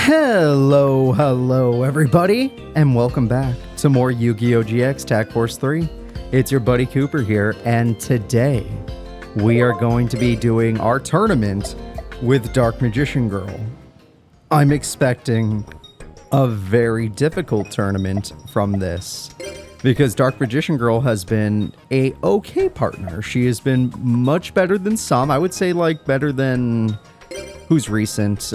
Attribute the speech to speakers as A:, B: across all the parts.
A: Hello everybody, and welcome back to more Yu-Gi-Oh! GX Tag Force 3. It's your buddy Cooper here, and today we are going to be doing our tournament with Dark Magician Girl. I'm expecting a very difficult tournament from this, because Dark Magician Girl has been a okay partner. She has been much better than some. I would say like better than... Who's recent?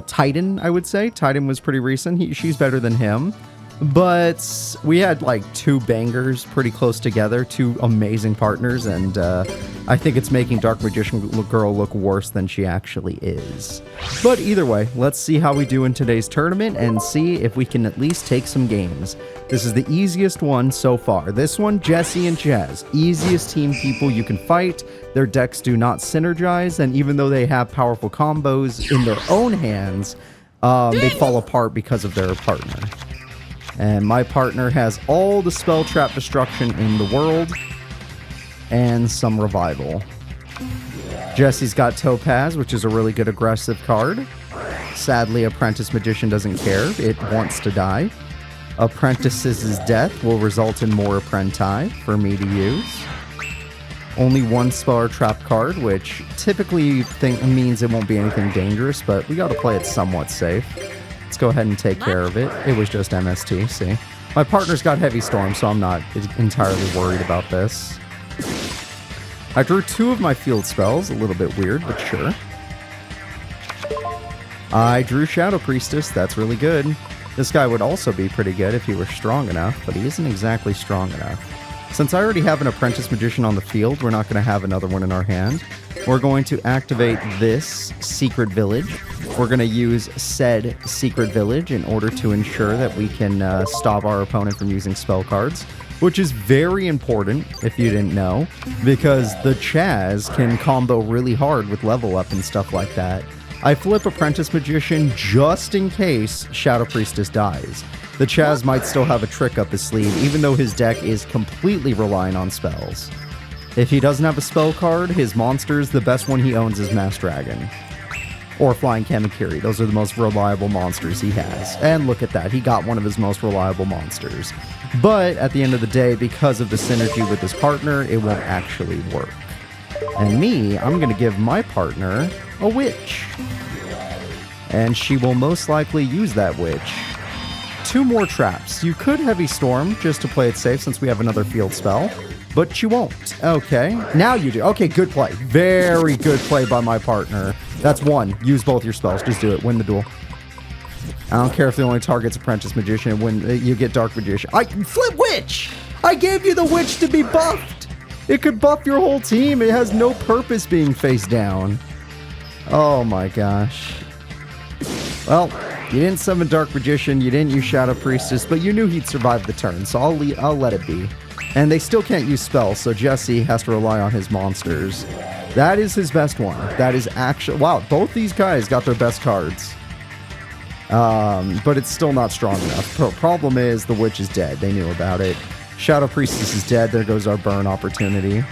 A: Titan, I would say. Titan was pretty recent. She's better than him. But we had like two bangers pretty close together, two amazing partners, and I think it's making Dark Magician Girl look worse than she actually is. But either way, let's see how we do in today's tournament and see if we can at least take some games. This is the easiest one so far. This one, Jesse and Chazz. Easiest team people you can fight. Their decks do not synergize, and even though they have powerful combos in their own hands, they fall apart because of their partner. And my partner has all the spell trap destruction in the world, and some revival. Jesse's got Topaz, which is a really good aggressive card. Sadly, Apprentice Magician doesn't care. It wants to die. Apprentice's death will result in more Apprenti for me to use. Only one spell or trap card, which typically means it won't be anything dangerous, but we gotta play it somewhat safe. Let's go ahead and take care of it. It was just MST, see? My partner's got Heavy Storm, so I'm not entirely worried about this. I drew two of my field spells, a little bit weird, but sure. I drew Shadow Priestess, that's really good. This guy would also be pretty good if he were strong enough, but he isn't exactly strong enough. Since I already have an Apprentice Magician on the field, we're not going to have another one in our hand. We're going to activate this Secret Village. We're going to use said Secret Village in order to ensure that we can stop our opponent from using spell cards, which is very important, if you didn't know, because the Chazz can combo really hard with level up and stuff like that. I flip Apprentice Magician just in case Shadow Priestess dies. The Chazz might still have a trick up his sleeve, even though his deck is completely relying on spells. If he doesn't have a spell card, his monsters, the best one he owns is Mass Dragon. Or Flying Kamakiri. Those are the most reliable monsters he has. And look at that, he got one of his most reliable monsters. But at the end of the day, because of the synergy with his partner, it won't actually work. And me, I'm going to give my partner a witch. And she will most likely use that witch. Two more traps. You could Heavy Storm just to play it safe since we have another field spell, but you won't. Okay, now you do. Okay, good play. Very good play by my partner. That's one. Use both your spells. Just do it. Win the duel. I don't care if the only target's Apprentice Magician. When you get Dark Magician. I flip Witch! I gave you the Witch to be buffed! It could buff your whole team. It has no purpose being face down. Oh my gosh. Well, you didn't summon Dark Magician, you didn't use Shadow Priestess, but you knew he'd survive the turn, so I'll let it be. And they still can't use spells, so Jesse has to rely on his monsters. That is his best one. That is actually... Wow, both these guys got their best cards. But it's still not strong enough. Problem is, the Witch is dead. They knew about it. Shadow Priestess is dead. There goes our burn opportunity.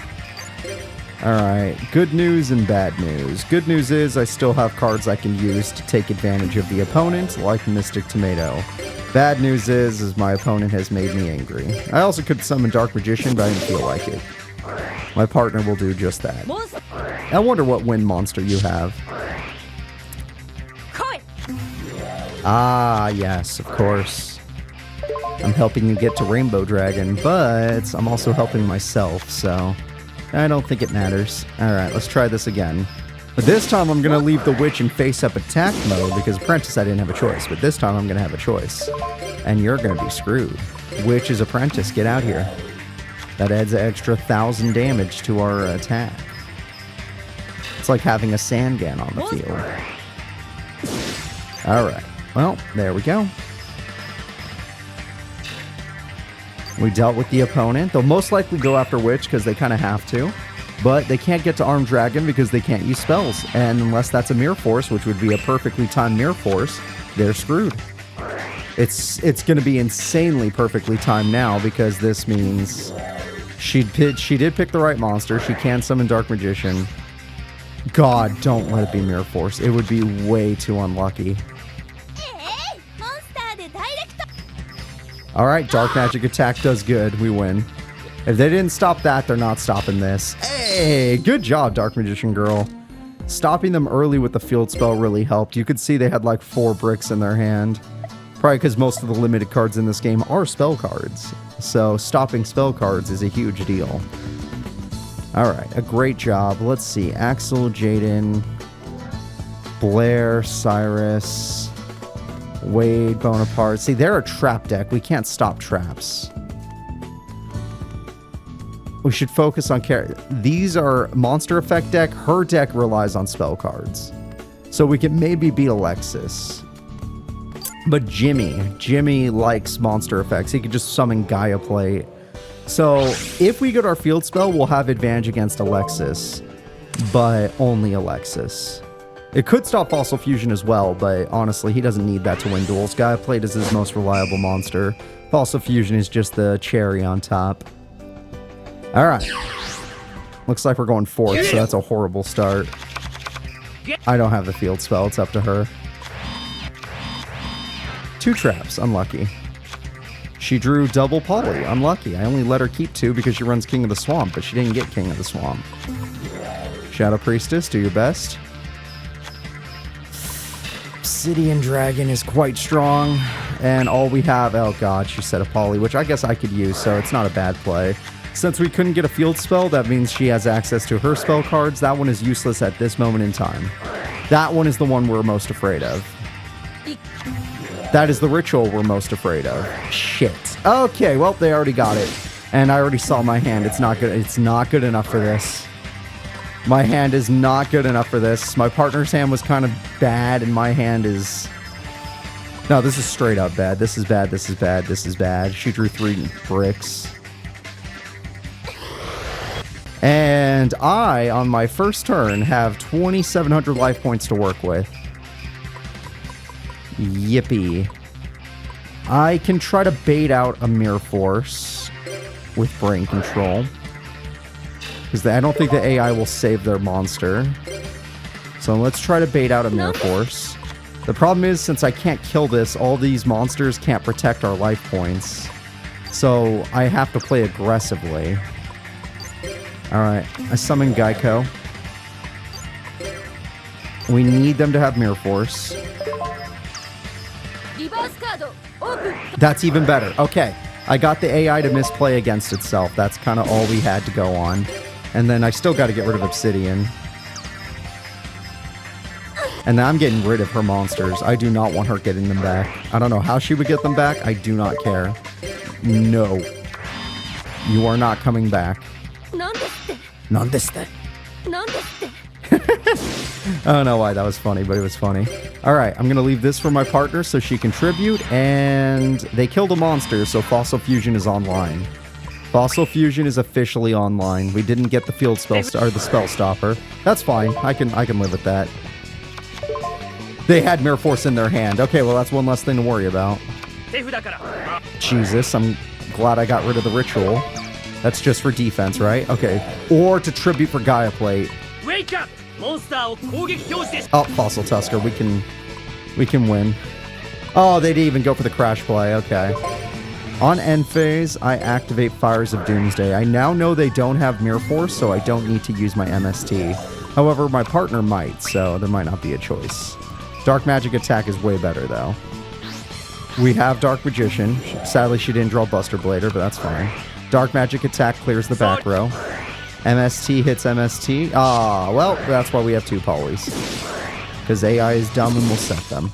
A: Alright, good news and bad news. Good news is I still have cards I can use to take advantage of the opponent, like Mystic Tomato. Bad news is my opponent has made me angry. I also could summon Dark Magician, but I didn't feel like it. My partner will do just that. I wonder what wind monster you have. Ah, yes, of course. I'm helping you get to Rainbow Dragon, but I'm also helping myself, so... I don't think it matters. Alright, let's try this again. But this time I'm going to leave the Witch in face-up attack mode, because Apprentice I didn't have a choice. But this time I'm going to have a choice. And you're going to be screwed. Witch is Apprentice, get out here. That adds an extra 1,000 damage to our attack. It's like having a Sangan on the field. Alright, well, there we go. We dealt with the opponent. They'll most likely go after Witch because they kind of have to. But they can't get to Armed Dragon because they can't use spells. And unless that's a Mirror Force, which would be a perfectly timed Mirror Force, they're screwed. It's going to be insanely perfectly timed now because this means she did pick the right monster. She can summon Dark Magician. God, don't let it be Mirror Force. It would be way too unlucky. All right, Dark Magic Attack does good. We win. If they didn't stop that, they're not stopping this. Hey, good job, Dark Magician Girl. Stopping them early with the field spell really helped. You could see they had like 4 bricks in their hand. Probably because most of the limited cards in this game are spell cards. So stopping spell cards is a huge deal. All right, a great job. Let's see. Axel, Jaden, Blair, Syrus, Wade, Bonaparte. See, they're a trap deck. We can't stop traps. We should focus on these are monster effect deck. Her deck relies on spell cards. So we can maybe beat Alexis. But Jimmy likes monster effects. He could just summon Gaia Plate. So if we get our field spell, we'll have advantage against Alexis. But only Alexis. It could stop Fossil Fusion as well, but honestly, he doesn't need that to win duels. Gaia Plate is his most reliable monster. Fossil Fusion is just the cherry on top. Alright. Looks like we're going 4th, so that's a horrible start. I don't have the field spell, it's up to her. 2 traps, unlucky. She drew double poly, unlucky. I only let her keep 2 because she runs King of the Swamp, but she didn't get King of the Swamp. Shadow Priestess, do your best. Obsidian Dragon is quite strong, and all we have, oh god, she said a poly, which I guess I could use, so it's not a bad play. Since we couldn't get a field spell, that means she has access to her spell cards. That one is useless at this moment in time. That one is the one we're most afraid of. That is the ritual we're most afraid of. Shit. Okay, well, they already got it. And I already saw my hand. It's not good. It's not good enough for this. My hand is not good enough for this. My partner's hand was kind of bad, and my hand is... No, this is straight up bad. This is bad, this is bad, this is bad. She drew 3 bricks. And I, on my first turn, have 2,700 life points to work with. Yippee. I can try to bait out a Mirror Force with Brain Control. Because I don't think the AI will save their monster. So let's try to bait out a Mirror Force. The problem is, since I can't kill this, all these monsters can't protect our life points. So I have to play aggressively. Alright, I summon Geico. We need them to have Mirror Force. That's even better. Okay, I got the AI to misplay against itself. That's kind of all we had to go on. And then I still got to get rid of Obsidian. And then I'm getting rid of her monsters. I do not want her getting them back. I don't know how she would get them back. I do not care. No. You are not coming back. Nandeste. I don't know why that was funny, but it was funny. Alright, I'm going to leave this for my partner so she can tribute. And they killed a monster, so Fossil Fusion is online. Fossil Fusion is officially online. We didn't get the field spell or the spell stopper. That's fine. I can live with that. They had Mirror Force in their hand. Okay, well that's one less thing to worry about. Jesus, I'm glad I got rid of the ritual. That's just for defense, right? Okay. Or to tribute for Gaia Plate.
B: Wake up!
A: Oh, Fossil Tusker. We can win. Oh, they didn't even go for the crash play. Okay. On end phase, I activate Fires of Doomsday. I now know they don't have Mirror Force, so I don't need to use my MST. However, my partner might, so there might not be a choice. Dark Magic Attack is way better, though. We have Dark Magician. Sadly, she didn't draw Buster Blader, but that's fine. Dark Magic Attack clears the back row. MST hits MST. Ah, well, that's why we have 2 polys. Because AI is dumb and will set them.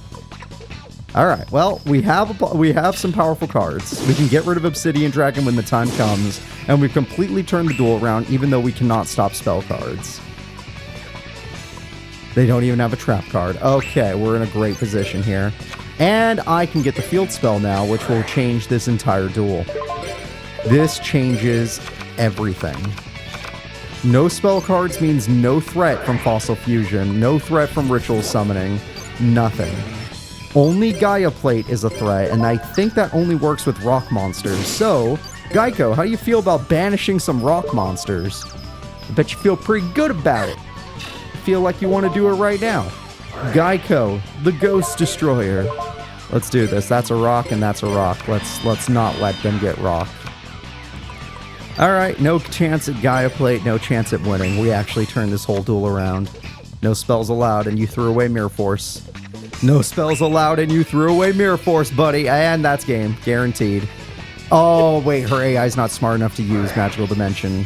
A: Alright, well, we have some powerful cards. We can get rid of Obsidian Dragon when the time comes, and we've completely turned the duel around, even though we cannot stop spell cards. They don't even have a trap card. Okay, we're in a great position here. And I can get the field spell now, which will change this entire duel. This changes everything. No spell cards means no threat from Fossil Fusion, no threat from Ritual Summoning, nothing. Only Gaia Plate is a threat, and I think that only works with rock monsters. So, Geico, how do you feel about banishing some rock monsters? I bet you feel pretty good about it. I feel like you want to do it right now. Geico, the Ghost Destroyer. Let's do this. That's a rock and that's a rock. Let's not let them get rock. Alright, no chance at Gaia Plate, no chance at winning. We actually turned this whole duel around. No spells allowed, and you threw away Mirror Force. No spells allowed, and you threw away Mirror Force, buddy. And that's game. Guaranteed. Oh, wait, her AI's not smart enough to use Magical Dimension.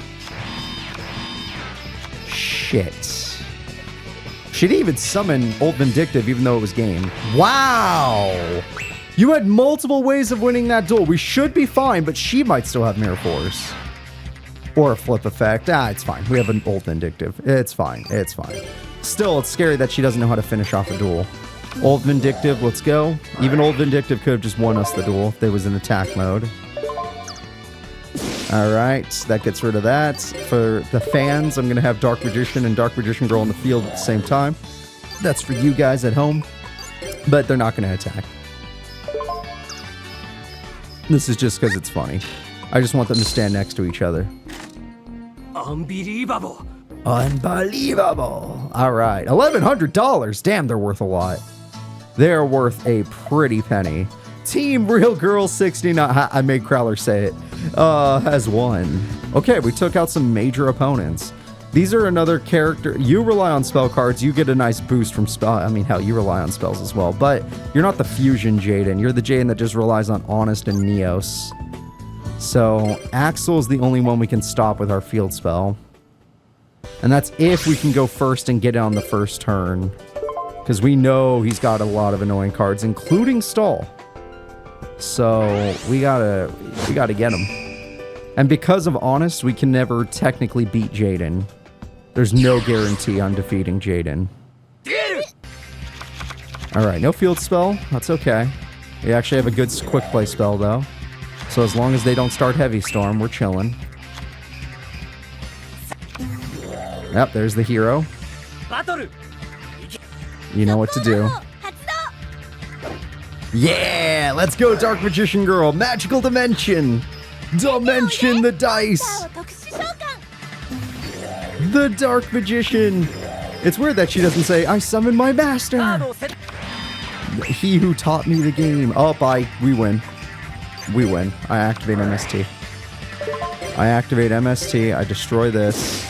A: Shit. She didn't even summon Ult Vindictive, even though it was game. Wow! You had multiple ways of winning that duel. We should be fine, but she might still have Mirror Force. Or a flip effect. Ah, it's fine. We have an Ult Vindictive. It's fine. It's fine. Still, it's scary that she doesn't know how to finish off a duel. Ult Vindictive, let's go. Even Ult Vindictive could have just won us the duel if they was in attack mode. Alright, that gets rid of that. For the fans, I'm going to have Dark Magician and Dark Magician Girl in the field at the same time. That's for you guys at home. But they're not going to attack. This is just because it's funny. I just want them to stand next to each other.
B: Unbelievable.
A: Unbelievable. All right. $1,100. Damn, they're worth a lot. They're worth a pretty penny. Team Real Girl 69. I made Crowler say it. Has won. Okay, we took out some major opponents. These are another character. You rely on spell cards. You get a nice boost from spell. I mean, hell, you rely on spells as well. But you're not the fusion Jaden. You're the Jaden that just relies on Honest and Neos. So Axel is the only one we can stop with our field spell. And that's if we can go first and get it on the first turn. Because we know he's got a lot of annoying cards, including Stall. So we gotta get him. And because of Honest, we can never technically beat Jaden. There's no guarantee on defeating Jaden. Alright, no field spell. That's okay. We actually have a good quick play spell, though. So as long as they don't start Heavy Storm, we're chilling. Yep, there's the hero. You know what to do. Yeah, let's go, Dark Magician Girl. Magical Dimension. Dimension the dice. The Dark Magician. It's weird that she doesn't say, I summon my master. He who taught me the game. Oh, we win. We win. I activate MST. I activate MST. I destroy this.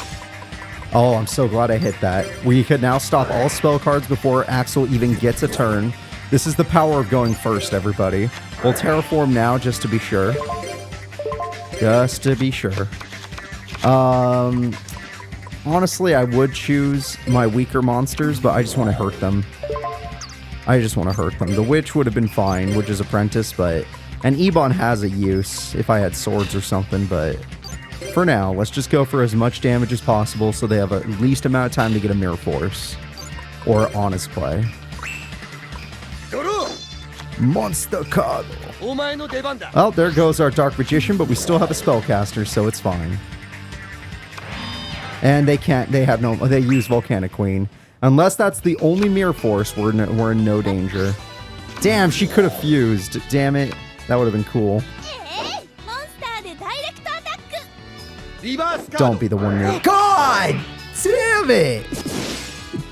A: Oh, I'm so glad I hit that. We could now stop all spell cards before Axel even gets a turn. This is the power of going first, everybody. We'll terraform now just to be sure. Just to be sure. Honestly, I would choose my weaker monsters, but I just want to hurt them. I just want to hurt them. The Witch would have been fine, Witch's Apprentice, but... And Ebon has a use if I had swords or something, but... For now, let's just go for as much damage as possible so they have at least amount of time to get a Mirror Force. Or Honest Play. Monster card. Oh, there goes our Dark Magician, but we still have a Spellcaster, so it's fine. And they use Volcanic Queen. Unless that's the only Mirror Force, we're in no danger. Damn, she could have fused. Damn it. That would have been cool. Don't be the one near. God! Damn it!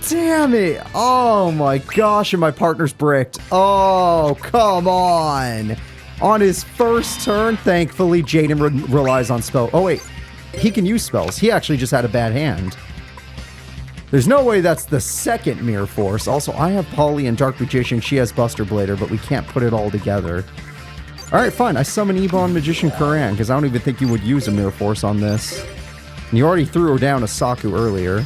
A: Damn it! Oh my gosh, and my partner's bricked. Oh, come on! On his first turn, thankfully, Jaden relies on spell. Oh wait, he can use spells. He actually just had a bad hand. There's no way that's the second Mirror Force. Also, I have Polly and Dark Magician. She has Buster Blader, but we can't put it all together. Alright, fine. I summon Ebon Magician Kuran, because I don't even think you would use a Mirror Force on this. And you already threw her down a Saku earlier.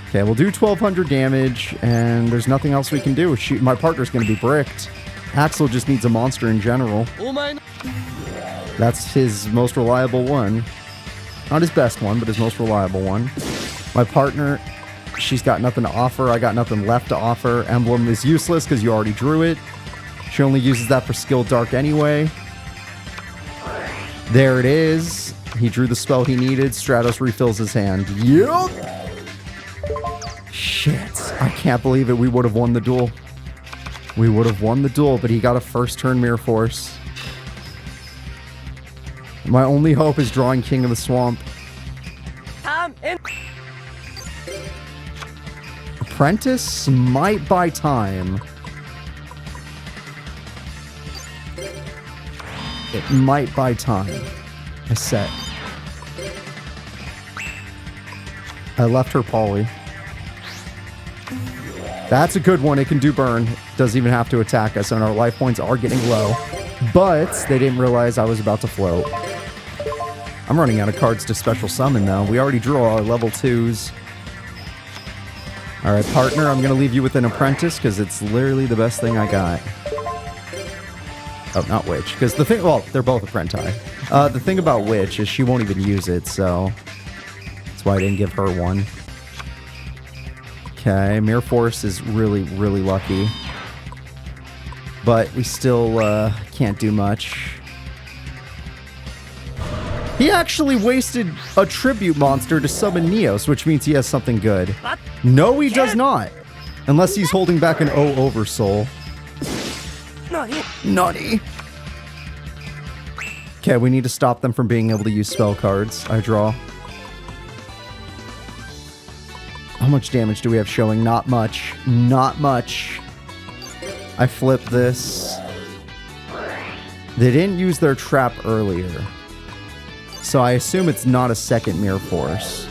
A: Okay, we'll do 1,200 damage, and there's nothing else we can do. My partner's going to be bricked. Axel just needs a monster in general. That's his most reliable one. Not his best one, but his most reliable one. My partner, she's got nothing to offer. I got nothing left to offer. Emblem is useless because you already drew it. She only uses that for Skill Dark anyway. There it is. He drew the spell he needed. Stratos refills his hand. Yup! Shit. I can't believe it. We would have won the duel. We would have won the duel, but he got a first turn Mirror Force. My only hope is drawing King of the Swamp. Apprentice might buy time. It might buy time. I set. I left her Polly. That's a good one. It can do burn. Doesn't even have to attack us, and our life points are getting low. But they didn't realize I was about to float. I'm running out of cards to special summon, though. We already drew our level 2s. Alright, partner, I'm going to leave you with an apprentice, because it's literally the best thing I got. Oh, not witch. Because the thing... Well, they're both apprenti. The thing about witch is she won't even use it, so... That's why I didn't give her one. Okay, Mirror Force is really, really lucky. But we still can't do much. He actually wasted a tribute monster to summon Neos, which means he has something good. No, he does not. Unless he's holding back an O Oversoul. Nutty. Okay, we need to stop them from being able to use spell cards. I draw. How much damage do we have showing? Not much. Not much. I flip this. They didn't use their trap earlier. So I assume it's not a second Mirror Force.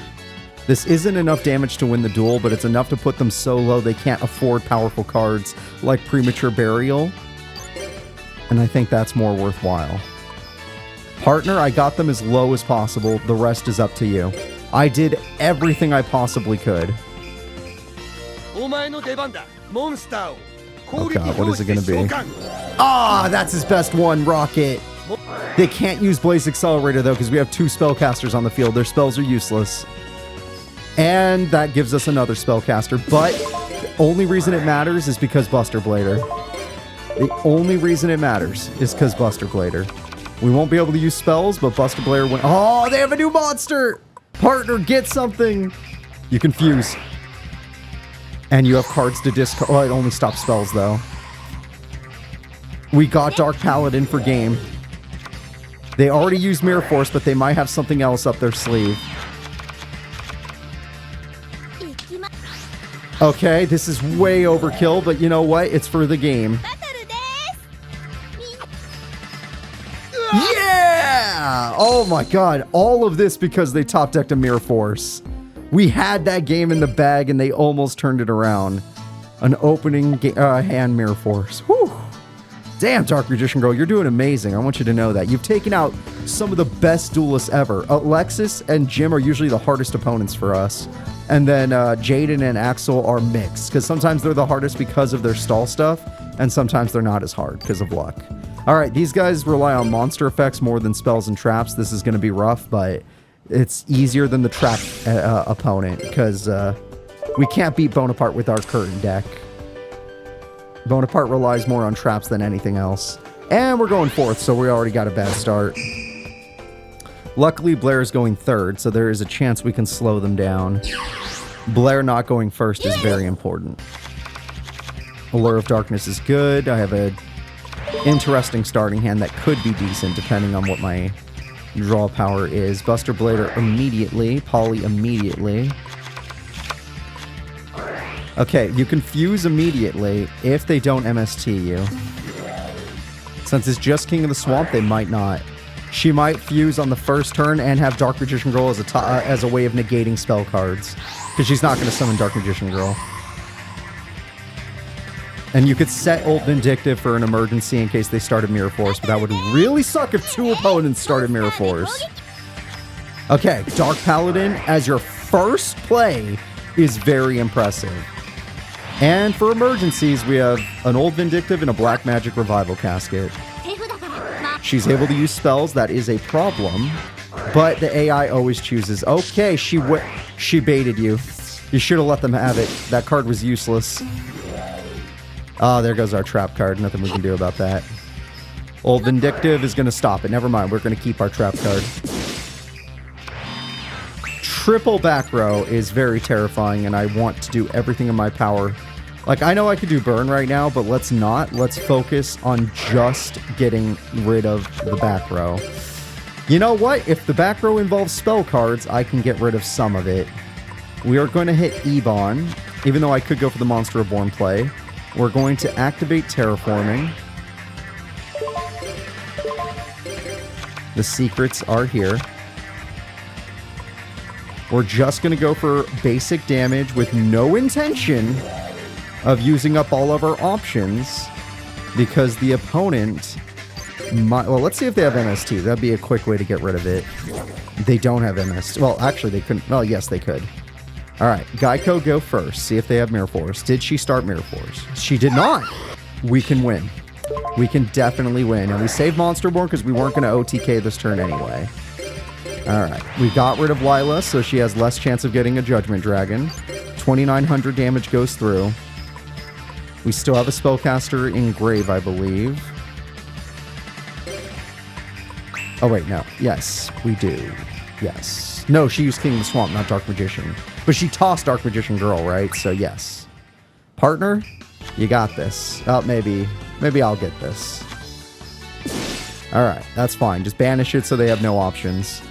A: This isn't enough damage to win the duel, but it's enough to put them so low they can't afford powerful cards like Premature Burial. And I think that's more worthwhile. Partner, I got them as low as possible. The rest is up to you. I did everything I possibly could. Oh god, what is it going to be? Ah, that's his best one, Rocket. They can't use Blaze Accelerator, though, because we have 2 spellcasters on the field. Their spells are useless. And that gives us another spellcaster. But the only reason it matters is because Buster Blader. The only reason it matters is because Buster Blader. We won't be able to use spells, but Buster Blader went... Oh, they have a new monster! Partner, get something! You can fuse. And you have cards to discard. Oh, it only stops spells, though. We got Dark Paladin for game. They already used Mirror Force, but they might have something else up their sleeve. Okay, this is way overkill, but you know what? It's for the game. Yeah! Oh my god. All of this because they top-decked a Mirror Force. We had that game in the bag, and they almost turned it around. An opening hand Mirror Force. Whew. Damn, Dark Magician Girl, you're doing amazing. I want you to know that. You've taken out some of the best duelists ever. Alexis and Jim are usually the hardest opponents for us. And then Jaden and Axel are mixed, because sometimes they're the hardest because of their stall stuff, and sometimes they're not as hard because of luck. All right, these guys rely on monster effects more than spells and traps. This is going to be rough, but it's easier than the trap opponent, because we can't beat Bonaparte with our curtain deck. Bonaparte relies more on traps than anything else. And we're going 4th, so we already got a bad start. Luckily, Blair is going 3rd, so there is a chance we can slow them down. Blair not going 1st is very important. Allure of Darkness is good. I have a interesting starting hand that could be decent, depending on what my draw power is. Buster Blader immediately. Polly immediately. Okay, you can fuse immediately if they don't MST you. Since it's just King of the Swamp, they might not. She might fuse on the first turn and have Dark Magician Girl as a way of negating spell cards. Because she's not going to summon Dark Magician Girl. And you could set Old Vindictive for an emergency in case they started Mirror Force, but that would really suck if 2 opponents started Mirror Force. Okay, Dark Paladin as your first play is very impressive. And for emergencies, we have an Old Vindictive and a Black Magic Revival Casket. She's able to use spells. That is a problem. But the AI always chooses. Okay, she baited you. You should have let them have it. That card was useless. Oh, there goes our trap card. Nothing we can do about that. Old Vindictive is going to stop it. Never mind. We're going to keep our trap card. Triple back row is very terrifying, and I want to do everything in my power. Like, I know I could do burn right now, but let's not. Let's focus on just getting rid of the back row. You know what? If the back row involves spell cards, I can get rid of some of it. We are going to hit Ebon, even though I could go for the Monster Reborn play. We're going to activate Terraforming. The secrets are here. We're just going to go for basic damage with no intention of using up all of our options because the opponent might... Well, let's see if they have MST. That'd be a quick way to get rid of it. They don't have MST. Well, actually, they couldn't. Well, yes, they could. All right, Geico, go first. See if they have Mirror Force. Did she start Mirror Force? She did not. We can win. We can definitely win. And we saved Monsterborn because we weren't going to OTK this turn anyway. All right, we got rid of Lila, so she has less chance of getting a Judgment Dragon. 2,900 damage goes through. We still have a Spellcaster in Grave, I believe. Oh, wait, no. Yes, we do. Yes. No, she used King of the Swamp, not Dark Magician. But she tossed Dark Magician Girl, right? So, yes. Partner, you got this. Oh, maybe I'll get this. All right, that's fine. Just banish it so they have no options.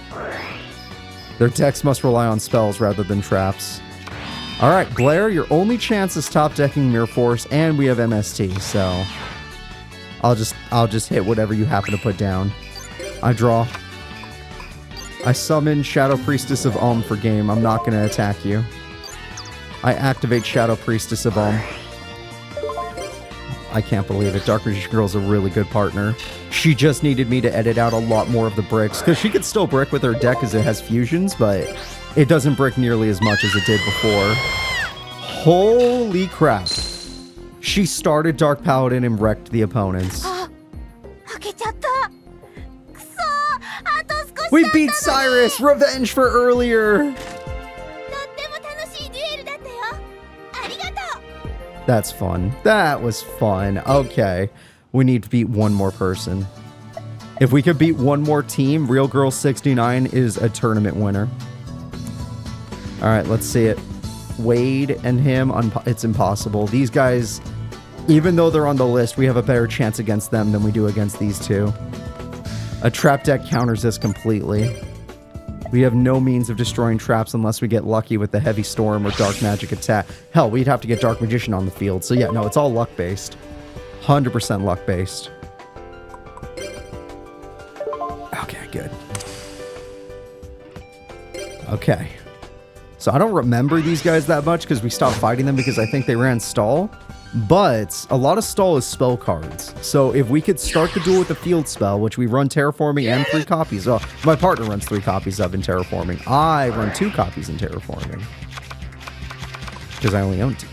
A: Their decks must rely on spells rather than traps. All right, Blair, your only chance is top decking Mirror Force, and we have MST, so I'll just hit whatever you happen to put down. I draw. I summon Shadow Priestess of for game. I'm not going to attack you. I activate Shadow Priestess of I can't believe it. Dark Magician Girl's a really good partner. She just needed me to edit out a lot more of the bricks, because she could still brick with her deck because it has fusions, but it doesn't brick nearly as much as it did before. Holy crap. She started Dark Paladin and wrecked the opponents. We beat Syrus! Revenge for earlier! That's fun. That was fun. Okay. We need to beat one more person. If we could beat one more team, Real Girl 69 is a tournament winner. Alright, let's see it. Wade and him, it's impossible. These guys, even though they're on the list, we have a better chance against them than we do against these two. A trap deck counters this completely. We have no means of destroying traps unless we get lucky with the Heavy Storm or Dark Magic attack. Hell, we'd have to get Dark Magician on the field. So yeah, no, it's all luck-based. 100% luck-based. Okay, good. Okay. So I don't remember these guys that much because we stopped fighting them because I think they ran stall. But a lot of stall is spell cards. So if we could start the duel with the field spell, which we run Terraforming and 3 copies. Oh, my partner runs 3 copies of in Terraforming. I run 2 copies in Terraforming. Because I only own 2.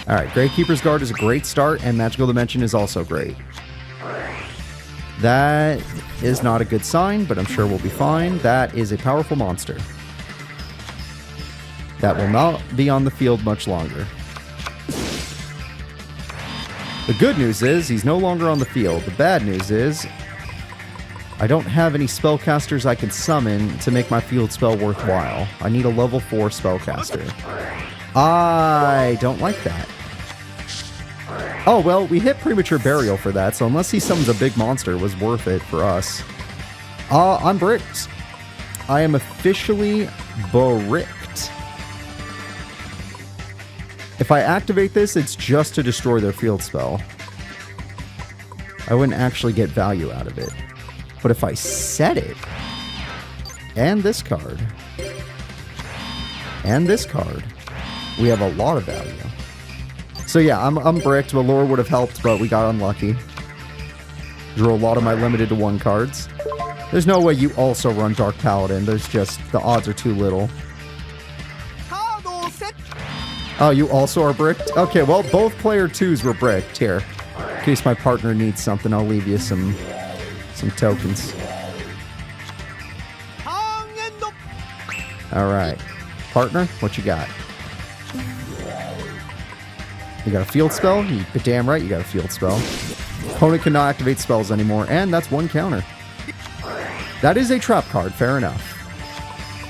A: Alright, Gravekeeper's Guard is a great start, and Magical Dimension is also great. That is not a good sign, but I'm sure we'll be fine. That is a powerful monster. That will not be on the field much longer. The good news is he's no longer on the field. The bad news is I don't have any spellcasters I can summon to make my field spell worthwhile. I need a level 4 spellcaster. I don't like that. Oh, well, we hit Premature Burial for that, so unless he summons a big monster, it was worth it for us. I'm bricked. I am officially bricked. If I activate this, it's just to destroy their field spell. I wouldn't actually get value out of it. But if I set it, and this card, and this card, we have a lot of value. So yeah, I'm bricked. Valor would have helped, but we got unlucky. Drew a lot of my limited to 1 cards. There's no way you also run Dark Paladin. There's just, the odds are too little. Oh, you also are bricked? Okay, well, both player 2s were bricked. Here, in case my partner needs something, I'll leave you some tokens. All right. Partner, what you got? You got a field spell? You're damn right you got a field spell. Opponent cannot activate spells anymore, and that's 1 counter. That is a trap card, fair enough.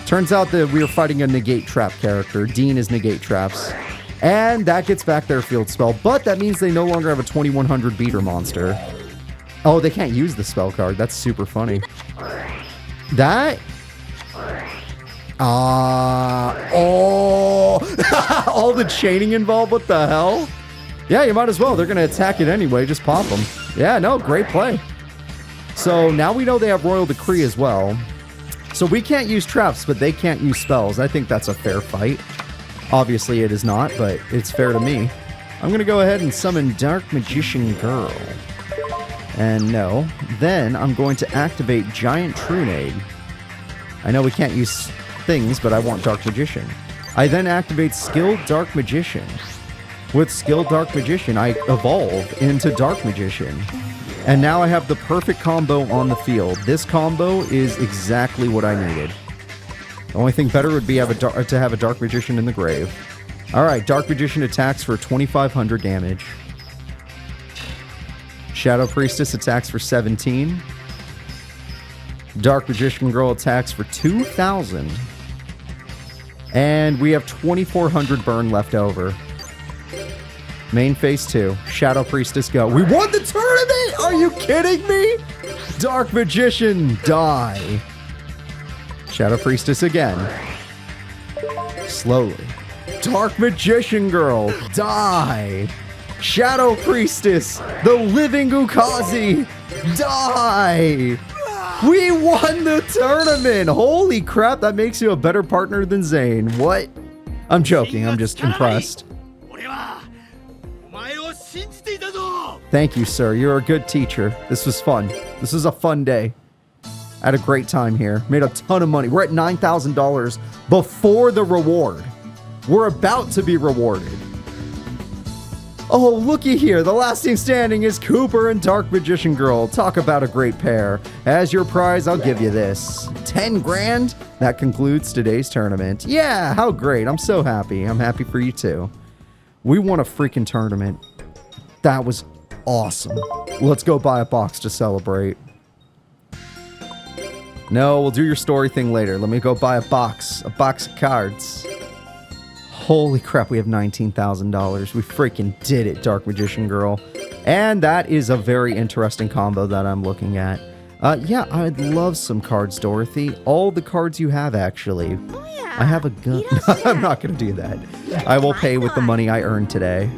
A: Turns out that we are fighting a negate trap character. Dean is negate traps. And that gets back their field spell, but that means they no longer have a 2100 beater monster. Oh, they can't use the spell card. That's super funny. That... oh! All the chaining involved, what the hell? Yeah, you might as well. They're going to attack it anyway. Just pop them. Yeah, no, great play. So now we know they have Royal Decree as well. So we can't use traps, but they can't use spells. I think that's a fair fight. Obviously it is not, but it's fair to me. I'm going to go ahead and summon Dark Magician Girl. And no. Then I'm going to activate Giant Trunade. I know we can't use things, but I want Dark Magician. I then activate Skilled Dark Magician. With Skilled Dark Magician, I evolve into Dark Magician. And now I have the perfect combo on the field. This combo is exactly what I needed. The only thing better would be to have a Dark Magician in the grave. Alright, Dark Magician attacks for 2,500 damage. Shadow Priestess attacks for 17. Dark Magician Girl attacks for 2,000. And we have 2,400 burn left over. Main phase 2. Shadow Priestess go. We won the tournament! Are you kidding me? Dark Magician, die. Shadow Priestess again. Slowly. Dark Magician Girl, die. Shadow Priestess, the living Ukazi, die. We won the tournament. Holy crap, that makes you a better partner than Zane. What? I'm joking. I'm just impressed. Thank you, sir. You're a good teacher. This was fun. This was a fun day. I had a great time here. Made a ton of money. We're at $9,000 before the reward. We're about to be rewarded. Oh, looky here. The last team standing is Cooper and Dark Magician Girl. Talk about a great pair. As your prize, I'll give you this. 10 grand? That concludes today's tournament. Yeah, how great. I'm so happy. I'm happy for you too. We won a freaking tournament. That was awesome. Let's go buy a box to celebrate. No, we'll do your story thing later. Let me go buy a box of cards. Holy crap, we have $19,000. We freaking did it, Dark Magician Girl. And that is a very interesting combo that I'm looking at. Yeah, I'd love some cards, Dorothy. All the cards you have, actually. I have a gun. I'm not going to do that. I will pay with the money I earned today.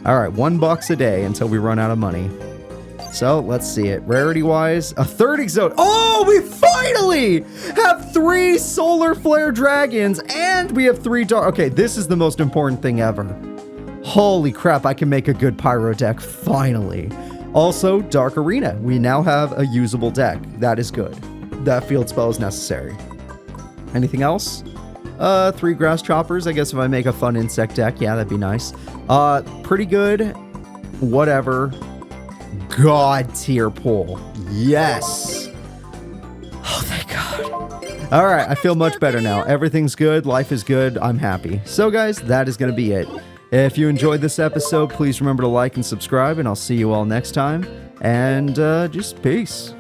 A: All right, $1 a day until we run out of money. So, let's see it. Rarity-wise, a third exotic. Oh, we finally have 3 Solar Flare Dragons, and we have 3 dark... Okay, this is the most important thing ever. Holy crap, I can make a good Pyro deck, finally. Also, Dark Arena. We now have a usable deck. That is good. That field spell is necessary. Anything else? 3 Grass Choppers. I guess if I make a fun insect deck, yeah, that'd be nice. Pretty good. Whatever. God tier pull. Yes. Oh, thank God. All right, I feel much better now. Everything's good. Life is good. I'm happy. So, guys, that is going to be it. If you enjoyed this episode, please remember to like and subscribe, and I'll see you all next time. And just peace.